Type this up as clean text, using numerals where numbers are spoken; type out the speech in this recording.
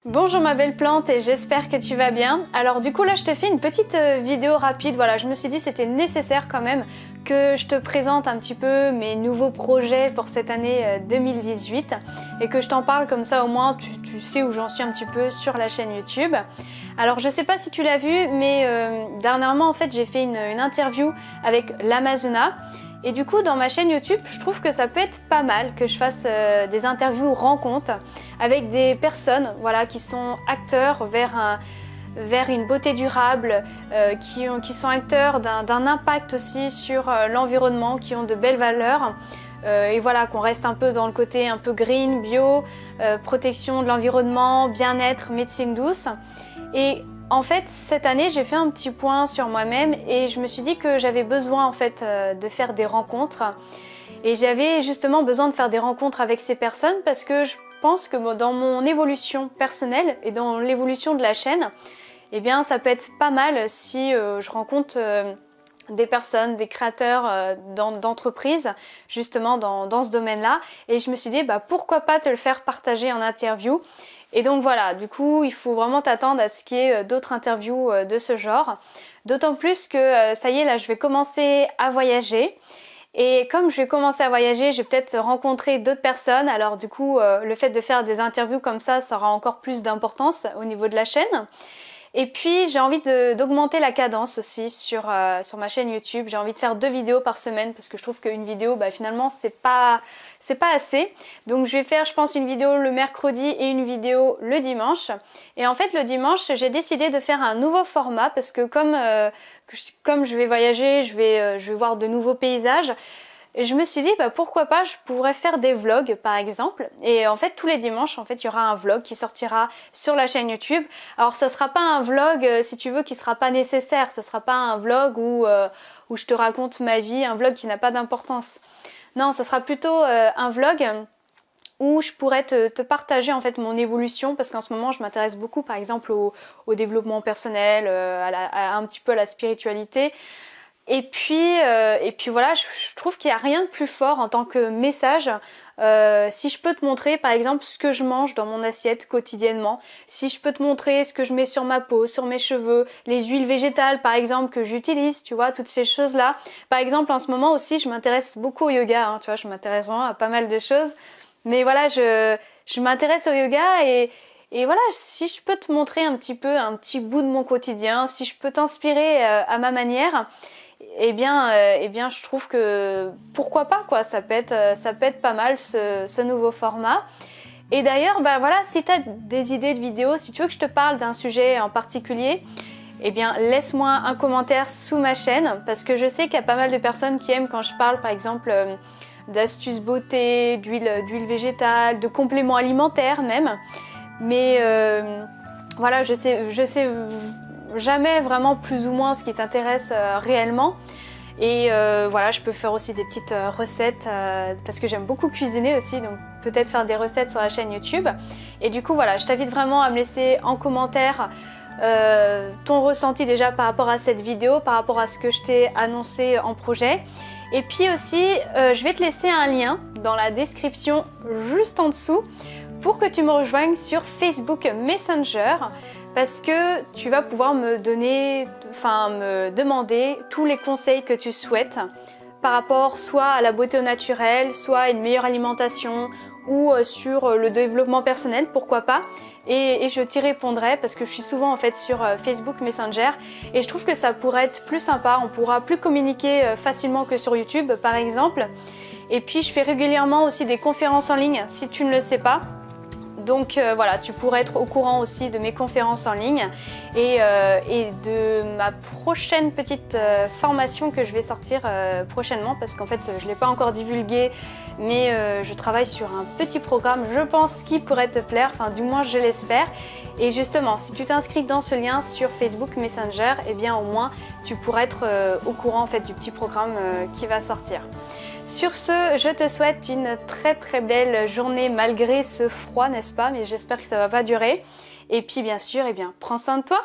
Bonjour ma belle plante et j'espère que tu vas bien. Alors du coup là je te fais une petite vidéo rapide, voilà, je me suis dit c'était nécessaire quand même que je te présente un petit peu mes nouveaux projets pour cette année 2018 et que je t'en parle comme ça au moins tu sais où j'en suis un petit peu sur la chaîne YouTube. Alors je sais pas si tu l'as vu mais dernièrement en fait j'ai fait une interview avec l'Amazona. Et du coup, dans ma chaîne YouTube, je trouve que ça peut être pas mal que je fasse des interviews rencontres avec des personnes voilà, qui sont acteurs vers une beauté durable, qui sont acteurs d'un impact aussi sur l'environnement, qui ont de belles valeurs. Et voilà, qu'on reste un peu dans le côté un peu green, bio, protection de l'environnement, bien-être, médecine douce. Et en fait, cette année, j'ai fait un petit point sur moi-même et je me suis dit que j'avais besoin en fait de faire des rencontres. Et j'avais justement besoin de faire des rencontres avec ces personnes parce que je pense que dans mon évolution personnelle et dans l'évolution de la chaîne, eh bien, ça peut être pas mal si je rencontre des personnes, des créateurs d'entreprises justement dans ce domaine-là. Et je me suis dit, bah, pourquoi pas te le faire partager en interview. Et donc voilà, du coup, il faut vraiment t'attendre à ce qu'il y ait d'autres interviews de ce genre. D'autant plus que ça y est, là, je vais commencer à voyager. Et comme je vais commencer à voyager, je vais peut-être rencontrer d'autres personnes. Alors du coup, le fait de faire des interviews comme ça aura encore plus d'importance au niveau de la chaîne. Et puis j'ai envie d'augmenter la cadence aussi sur ma chaîne YouTube. J'ai envie de faire 2 vidéos par semaine parce que je trouve qu'une vidéo, bah, finalement, c'est pas assez. Donc je vais faire, je pense, une vidéo le mercredi et une vidéo le dimanche. Et en fait, le dimanche, j'ai décidé de faire un nouveau format parce que comme je vais voyager, je vais voir de nouveaux paysages. Et je me suis dit, bah, pourquoi pas, je pourrais faire des vlogs par exemple. Et en fait, tous les dimanches, en fait, il y aura un vlog qui sortira sur la chaîne YouTube. Alors, ça sera pas un vlog, si tu veux, qui sera pas nécessaire. Ça sera pas un vlog où je te raconte ma vie, un vlog qui n'a pas d'importance. Non, ça sera plutôt un vlog où je pourrais te partager en fait mon évolution parce qu'en ce moment, je m'intéresse beaucoup, par exemple, au développement personnel, un petit peu à la spiritualité. Et puis voilà, je trouve qu'il n'y a rien de plus fort en tant que message. Si je peux te montrer par exemple ce que je mange dans mon assiette quotidiennement, si je peux te montrer ce que je mets sur ma peau, sur mes cheveux, les huiles végétales par exemple que j'utilise, tu vois, toutes ces choses-là. Par exemple en ce moment aussi je m'intéresse beaucoup au yoga, hein, tu vois, je m'intéresse vraiment à pas mal de choses. Mais voilà, je m'intéresse au yoga et voilà, si je peux te montrer un petit bout de mon quotidien, si je peux t'inspirer à ma manière, eh bien, je trouve que pourquoi pas quoi, ça peut être pas mal ce nouveau format. Et d'ailleurs, bah voilà, si tu as des idées de vidéos, si tu veux que je te parle d'un sujet en particulier, eh bien laisse-moi un commentaire sous ma chaîne parce que je sais qu'il y a pas mal de personnes qui aiment quand je parle par exemple d'astuces beauté, d'huile végétale, de compléments alimentaires même. Mais voilà, je sais jamais vraiment plus ou moins ce qui t'intéresse réellement. Et voilà, je peux faire aussi des petites recettes parce que j'aime beaucoup cuisiner aussi, donc peut-être faire des recettes sur la chaîne YouTube. Et du coup, voilà, je t'invite vraiment à me laisser en commentaire ton ressenti déjà par rapport à cette vidéo, par rapport à ce que je t'ai annoncé en projet. Et puis aussi, je vais te laisser un lien dans la description juste en dessous pour que tu me rejoignes sur Facebook Messenger parce que tu vas pouvoir me demander tous les conseils que tu souhaites par rapport soit à la beauté au naturel, soit à une meilleure alimentation ou sur le développement personnel, pourquoi pas. Et je t'y répondrai parce que je suis souvent en fait sur Facebook Messenger et je trouve que ça pourrait être plus sympa, on pourra plus communiquer facilement que sur YouTube par exemple. Et puis je fais régulièrement aussi des conférences en ligne si tu ne le sais pas. Donc voilà, tu pourrais être au courant aussi de mes conférences en ligne et de ma prochaine petite formation que je vais sortir prochainement parce qu'en fait je ne l'ai pas encore divulgué mais je travaille sur un petit programme, je pense, qui pourrait te plaire, enfin du moins je l'espère. Et justement, si tu t'inscris dans ce lien sur Facebook Messenger, eh bien au moins tu pourras être au courant en fait du petit programme qui va sortir. Sur ce, je te souhaite une très très belle journée malgré ce froid, n'est-ce pas? Mais j'espère que ça ne va pas durer. Et puis bien sûr, prends soin de toi.